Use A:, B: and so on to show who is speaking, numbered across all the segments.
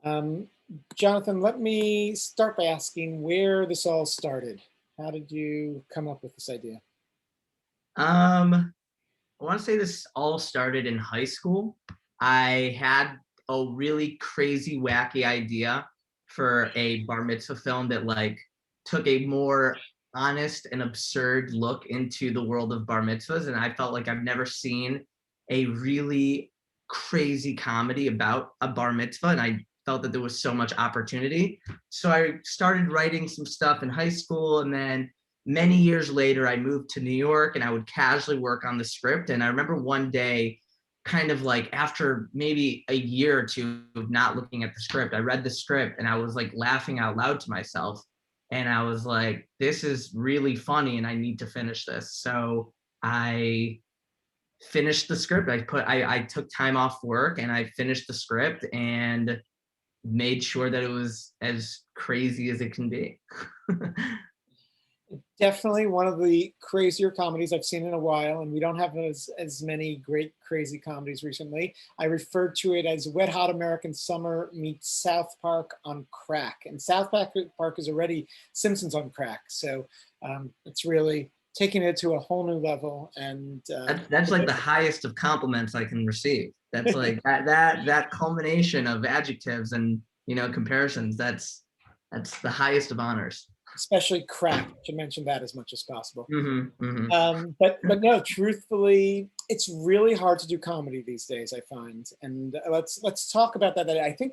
A: Um, Jonathan, let me start by asking where this all started. How did you come up with this idea?
B: I want to say this all started in high school. I had a really crazy, wacky idea for a bar mitzvah film that took a more honest and absurd look into the world of bar mitzvahs. And I felt like I've never seen a really crazy comedy about a bar mitzvah. And I felt that there was so much opportunity. So I started writing some stuff in high school, and then many years later, I moved to New York and I would casually work on the script. And I remember one day, kind of like after maybe a year or two of not looking at the script, I read the script and I was like laughing out loud to myself. And I was like, this is really funny and I need to finish this. So I finished the script. I took time off work and I finished the script and made sure that it was as crazy as it can be.
A: Definitely one of the crazier comedies I've seen in a while, and we don't have as many great crazy comedies recently. I referred to it as Wet Hot American Summer meets South Park on crack, and South Park is already Simpsons on crack, so it's really taking it to a whole new level. And
B: That's like the highest of compliments I can receive. That's like that culmination of adjectives and comparisons. That's the highest of honors.
A: especially crack. I should mention that as much as possible.
B: Mm-hmm, mm-hmm.
A: But no, truthfully, it's really hard to do comedy these days, I find. And let's talk about that. I think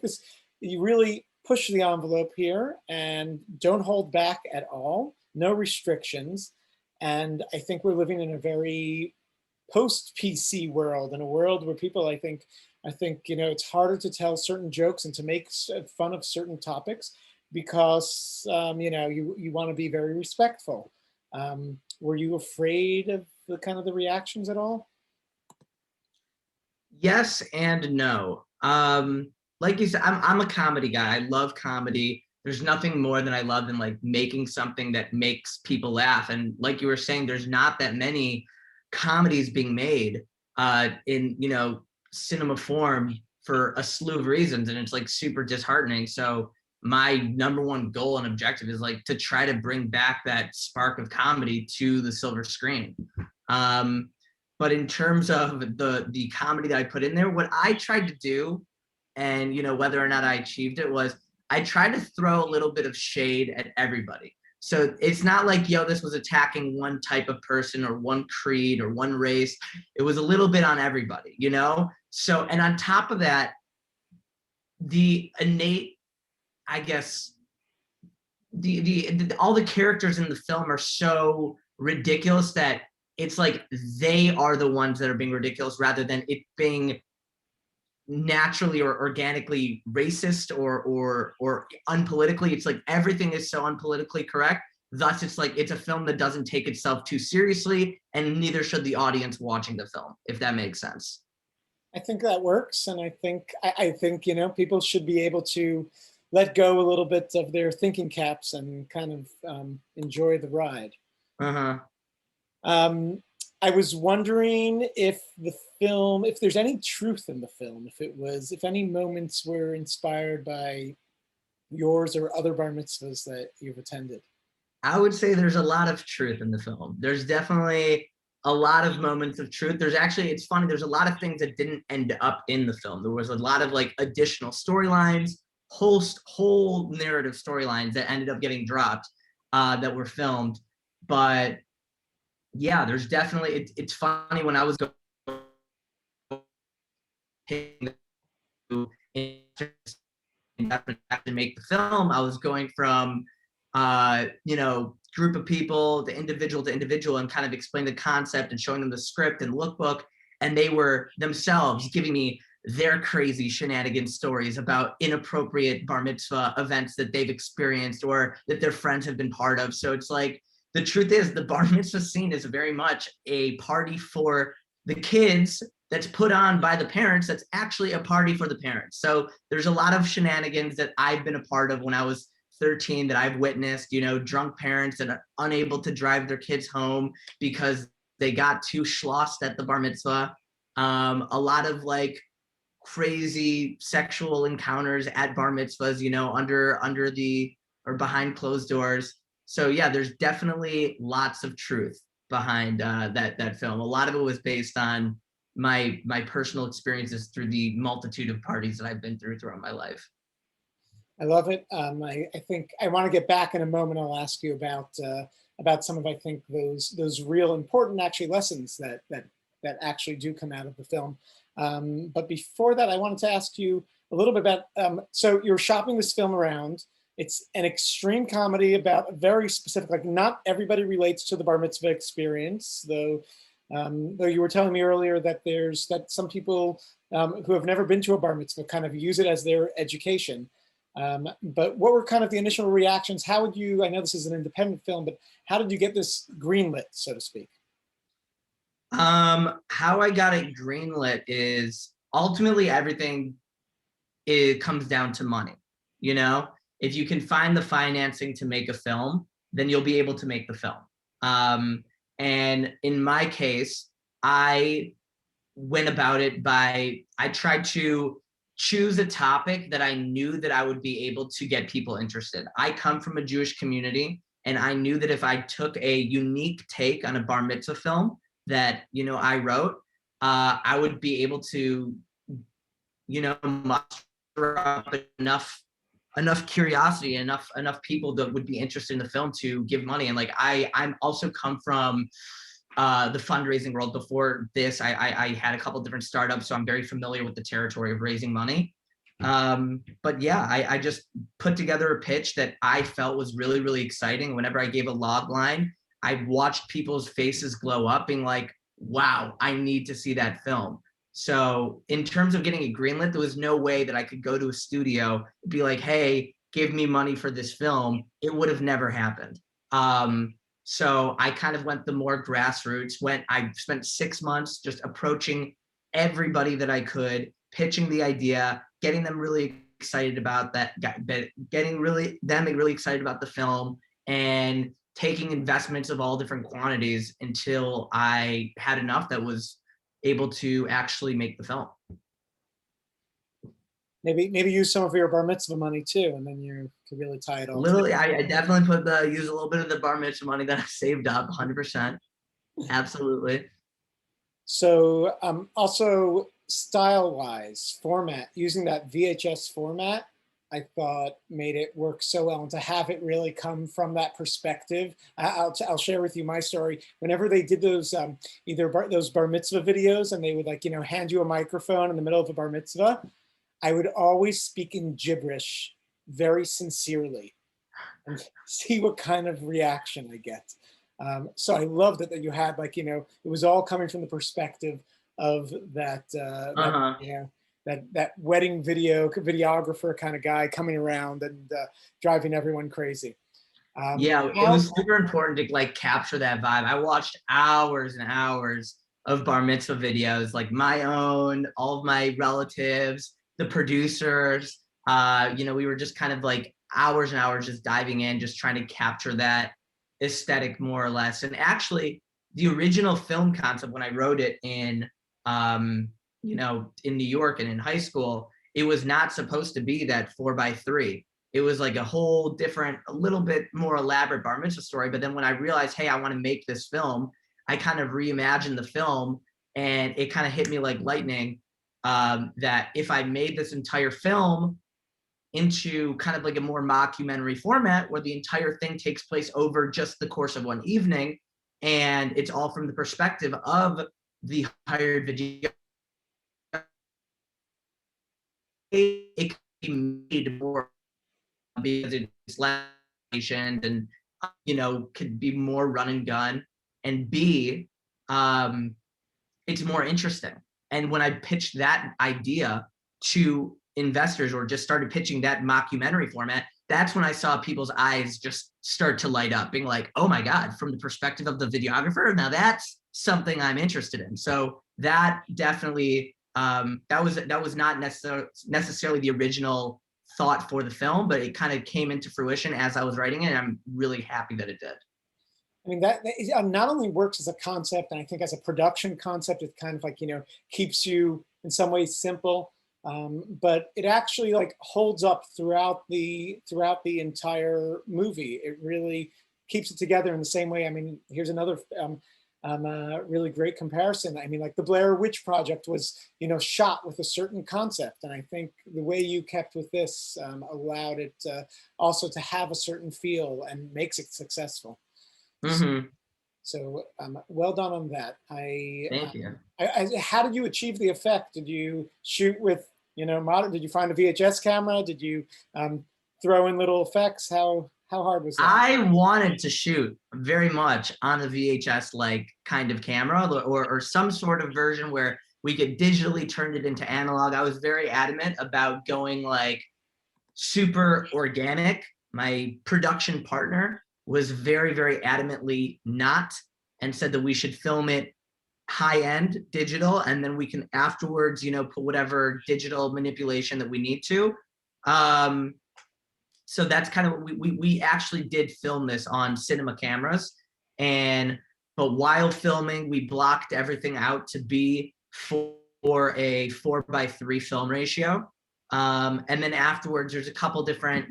A: you really push the envelope here and don't hold back at all. No restrictions. And I think we're living in a very post-PC world, in a world where people, I think, it's harder to tell certain jokes and to make fun of certain topics because you want to be very respectful. Were you afraid of the reactions at all?
B: Yes and no. Like you said, I'm a comedy guy. I love comedy. There's nothing more than I love than like making something that makes people laugh. And like you were saying, there's not that many comedies being made in cinema form for a slew of reasons, and it's like super disheartening. So my number one goal and objective is like to try to bring back that spark of comedy to the silver screen. But in terms of the comedy that I put in there, what I tried to do, and whether or not I achieved it, was I tried to throw a little bit of shade at everybody. So it's not like, this was attacking one type of person or one creed or one race. It was a little bit on everybody, So, and on top of that, the innate, I guess, all the characters in the film are so ridiculous that it's like they are the ones that are being ridiculous rather than it being naturally or organically racist or unpolitically. It's like everything is so unpolitically correct. Thus, it's like it's a film that doesn't take itself too seriously, and neither should the audience watching the film, if that makes sense.
A: I think that works, and I think people should be able to let go a little bit of their thinking caps and kind of enjoy the ride.
B: Uh-huh.
A: I was wondering if there's any truth in the film, if any moments were inspired by yours or other bar mitzvahs that you've attended.
B: I would say there's a lot of truth in the film. There's definitely a lot of moments of truth. It's funny, there's a lot of things that didn't end up in the film. There was a lot of like additional storylines, whole narrative storylines that ended up getting dropped that were filmed. But yeah, there's definitely, it's funny when I was going to make the film, I was going from group of people to individual and kind of explain the concept and showing them the script and lookbook, and they were themselves giving me their crazy shenanigans stories about inappropriate bar mitzvah events that they've experienced or that their friends have been part of. So it's like, the truth is the bar mitzvah scene is very much a party for the kids that's put on by the parents that's actually a party for the parents. So there's a lot of shenanigans that I've been a part of when I was 13 that I've witnessed, drunk parents that are unable to drive their kids home because they got too schlossed at the bar mitzvah. A lot of like crazy sexual encounters at bar mitzvahs, you know, under the or behind closed doors. So yeah, there's definitely lots of truth behind that film. A lot of it was based on my personal experiences through the multitude of parties that I've been through throughout my life.
A: I love it. I think I want to get back in a moment. I'll ask you about some of, I think, those real important actually lessons that actually do come out of the film. But before that, I wanted to ask you a little bit about, so you're shopping this film around. It's an extreme comedy about a very specific, like not everybody relates to the bar mitzvah experience, though you were telling me earlier that some people who have never been to a bar mitzvah kind of use it as their education. But what were kind of the initial reactions? How would you, I know this is an independent film, but how did you get this greenlit, so to speak?
B: How I got it greenlit is ultimately everything, it comes down to money. You know, if you can find the financing to make a film, then you'll be able to make the film. And in my case, I went about it by, I tried to choose a topic that I knew that I would be able to get people interested. I come from a Jewish community, and I knew that if I took a unique take on a bar mitzvah film that, you know, I wrote, I would be able to, you know, muster up enough curiosity, enough people that would be interested in the film to give money. And like I'm also come from the fundraising world. Before this, I had a couple different startups, so I'm very familiar with the territory of raising money. But yeah, I just put together a pitch that I felt was really, really exciting. Whenever I gave a log line, I watched people's faces glow up, being like, wow, I need to see that film. So in terms of getting it greenlit, there was no way that I could go to a studio and be like, hey, give me money for this film. It would have never happened. So I kind of went the more grassroots. I spent 6 months just approaching everybody that I could, pitching the idea, getting them really excited about that, getting them really excited about the film, and taking investments of all different quantities until I had enough that was able to actually make the film.
A: Maybe use some of your bar mitzvah money too, and then you could really tie it all together.
B: I definitely use a little bit of the bar mitzvah money that I saved up, 100%. Absolutely.
A: So also style-wise, format, using that VHS format, I thought made it work so well, and to have it really come from that perspective. I'll share with you my story. Whenever they did those those bar mitzvah videos, and they would, like, you know, hand you a microphone in the middle of a bar mitzvah, I would always speak in gibberish very sincerely and see what kind of reaction I get. So I loved it that you had, like, you know, it was all coming from the perspective of that, you know, that wedding videographer kind of guy coming around and driving everyone crazy.
B: Yeah, it was super important to like capture that vibe. I watched hours and hours of bar mitzvah videos, like my own, all of my relatives, the producers. You know, we were just kind of like hours and hours just diving in, just trying to capture that aesthetic more or less. And actually, the original film concept, when I wrote it in, you know, in New York and in high school, it was not supposed to be that 4x3. It was like a whole different, a little bit more elaborate bar mitzvah story. But then when I realized, hey, I want to make this film, I kind of reimagined the film, and it kind of hit me like lightning, that if I made this entire film into kind of like a more mockumentary format where the entire thing takes place over just the course of one evening, and it's all from the perspective of the hired video, it could be made more because it's less patient and, you know, could be more run and gun, and B, it's more interesting. And when I pitched that idea to investors, or just started pitching that mockumentary format, that's when I saw people's eyes just start to light up, being like, oh my God, from the perspective of the videographer, now that's something I'm interested in. So that definitely, that was not necessarily the original thought for the film, but it kind of came into fruition as I was writing it, and I'm really happy that it did.
A: I mean, that not only works as a concept, and I think as a production concept, it kind of, like, you know, keeps you in some ways simple, but it actually like holds up throughout the entire movie. It really keeps it together in the same way. I mean, here's another really great comparison. I mean, like the Blair Witch Project was, shot with a certain concept, and I think the way you kept with this allowed it also to have a certain feel and makes it successful.
B: Mm-hmm.
A: So well done on that.
B: Thank you.
A: How did you achieve the effect? Did you shoot with, modern? Did you find a VHS camera? Did you throw in little effects? How hard was that?
B: I wanted to shoot very much on a VHS like kind of camera, or some sort of version where we could digitally turn it into analog. I was very adamant about going like super organic. My production partner was very, very adamantly not, and said that we should film it high-end digital, and then we can afterwards, put whatever digital manipulation that we need to. So that's kind of what we actually did film this on cinema cameras, but while filming, we blocked everything out to be for a 4:3 film ratio. And then afterwards, there's a couple different,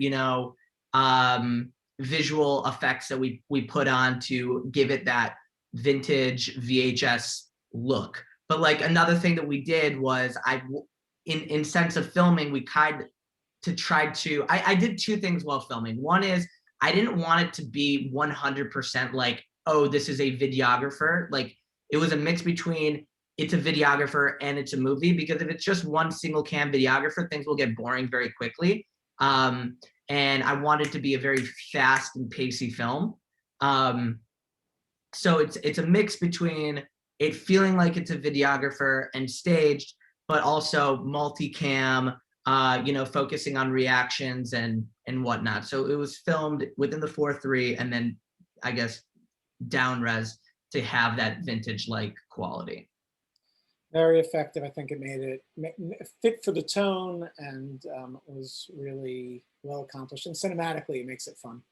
B: visual effects that we put on to give it that vintage VHS look. But like another thing that we did was in sense of filming, we I did two things while filming. One is I didn't want it to be 100% like, oh, this is a videographer. Like it was a mix between it's a videographer and it's a movie, because if it's just one single cam videographer, things will get boring very quickly. And I wanted to be a very fast and pacey film. So it's a mix between it feeling like it's a videographer and staged, but also multicam, focusing on reactions and whatnot. So it was filmed within the 4:3, and then I guess down res to have that vintage like quality.
A: Very effective. I think it made it fit for the tone, and was really well accomplished. And cinematically, it makes it fun.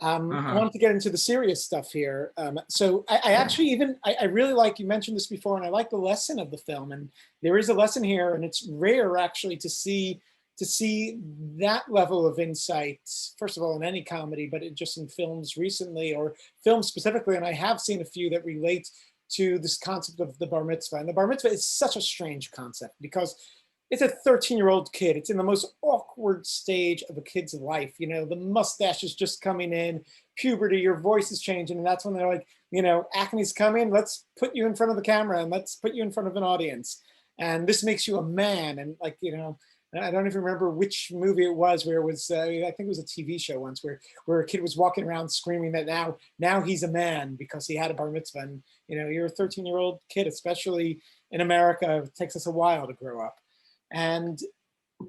A: I wanted to get into the serious stuff here. So I actually I really like, you mentioned this before, and I like the lesson of the film. And there is a lesson here, and it's rare actually to see that level of insight, first of all, in any comedy, but just in films recently, or films specifically. And I have seen a few that relate to this concept of the bar mitzvah. And the bar mitzvah is such a strange concept because it's a 13-year-old kid. It's in the most awkward stage of a kid's life. The mustache is just coming in, puberty, your voice is changing. And that's when they're like, acne's coming. Let's put you in front of the camera and let's put you in front of an audience. And this makes you a man. And like, I don't even remember which movie it was where it was, I think it was a TV show once where a kid was walking around screaming that now he's a man because he had a bar mitzvah. And, you're a 13-year-old kid, especially in America, it takes us a while to grow up. And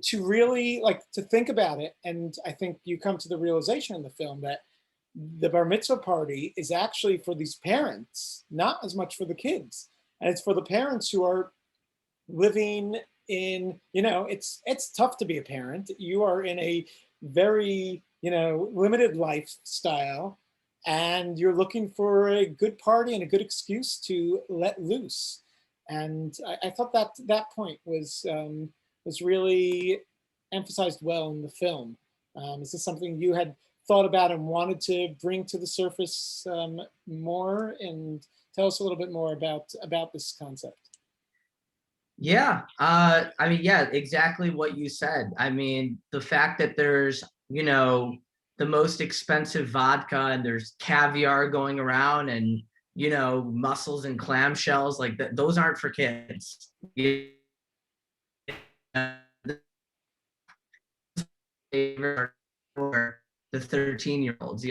A: to really to think about it, and I think you come to the realization in the film that the bar mitzvah party is actually for these parents, not as much for the kids. And it's for the parents who are living in, it's tough to be a parent. You are in a very, limited lifestyle, and you're looking for a good party and a good excuse to let loose. And I thought that point was really emphasized well in the film. Is this something you had thought about and wanted to bring to the surface more? And tell us a little bit more about this concept.
B: Yeah, yeah, exactly what you said. I mean, the fact that there's, the most expensive vodka and there's caviar going around and, mussels and clamshells, like those aren't for kids. For the 13-year-olds,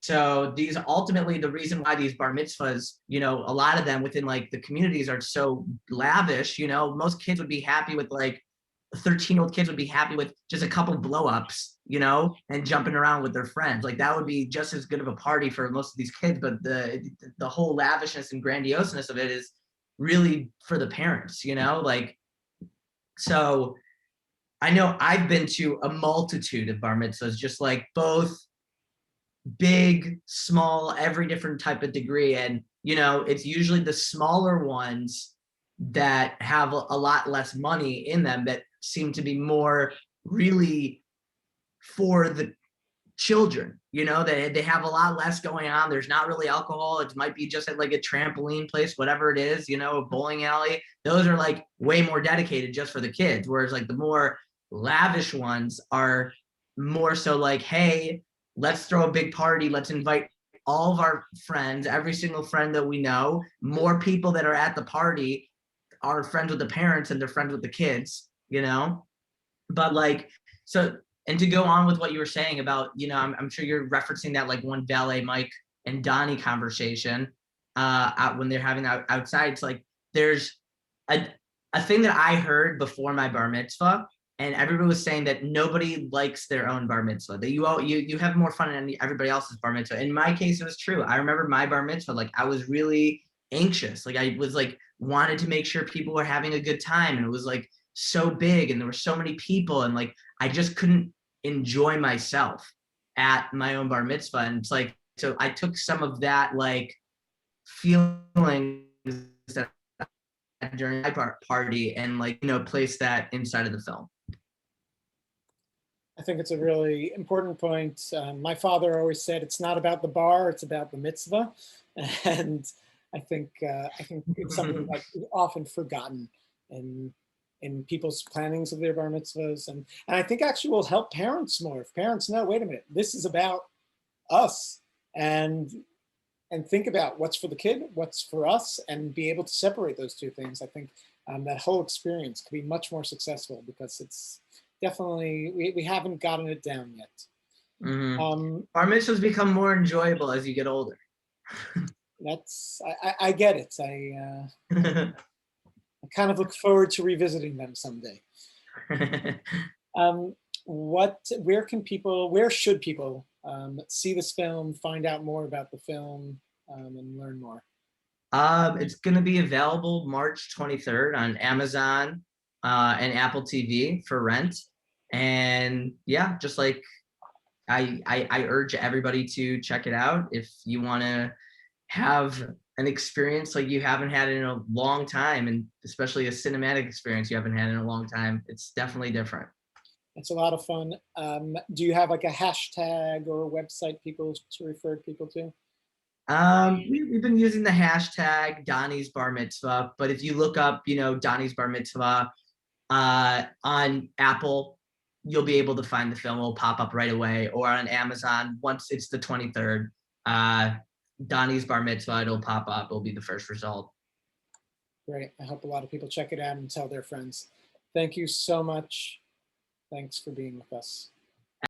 B: So these ultimately, the reason why these bar mitzvahs, a lot of them within like the communities are so lavish, most kids would be happy with 13-year-old kids would be happy with just a couple blow-ups, and jumping around with their friends. Like that would be just as good of a party for most of these kids. But the whole lavishness and grandioseness of it is really for the parents, so I know I've been to a multitude of bar mitzvahs, just like both big, small, every different type of degree. And, it's usually the smaller ones that have a lot less money in them that seem to be more really for the children. You know, they have a lot less going on. There's not really alcohol. It might be just at like a trampoline place, whatever it is, you know, a bowling alley. Those are like way more dedicated just for the kids. Whereas like the more lavish ones are more so like, hey, let's throw a big party. Let's invite all of our friends, every single friend that we know, more people that are at the party are friends with the parents and they're friends with the kids, you know? But like, so, and to go on with what you were saying about, you know, I'm sure you're referencing that like one Valet Mike and Donny conversation out when they're having that outside. It's like, there's a, a thing that I heard before my bar mitzvah, and everybody was saying that nobody likes their own bar mitzvah, that you have more fun than everybody else's bar mitzvah. In my case, it was true. I remember my bar mitzvah, like I was really anxious. Like I was like, wanted to make sure people were having a good time. And it was like so big and there were so many people. And like, I just couldn't enjoy myself at my own bar mitzvah. And it's like, so I took some of that like feelings that during my party and like, you know, place that inside of the film.
A: I think it's a really important point. My father always said, "It's not about the bar; it's about the mitzvah," and I think it's something that is often forgotten in people's plannings of their bar mitzvahs, and I think actually will help parents more. If parents know, wait a minute, this is about us, and think about what's for the kid, what's for us, and be able to separate those two things. I think that whole experience could be much more successful because it's definitely we haven't gotten it down yet.
B: Bar mitzvahs become more enjoyable as you get older.
A: That's I get it. I kind of look forward to revisiting them someday. Where should people see this film, find out more about the film, and learn more?
B: It's going to be available March 23rd on Amazon and Apple TV for rent. And yeah, just like I urge everybody to check it out if you want to have an experience like you haven't had in a long time, and especially a cinematic experience you haven't had in a long time. It's definitely different.
A: It's a lot of fun. Do you have like a hashtag or a website people to refer people to?
B: We've been using the hashtag Donny's Bar Mitzvah, but if you look up, you know, Donny's Bar Mitzvah on Apple, you'll be able to find the film. It'll pop up right away, or on Amazon once it's the 23rd. Donny's Bar Mitzvah, it'll pop up. It'll be the first result.
A: Great. I hope a lot of people check it out and tell their friends. Thank you so much. Thanks for being with us.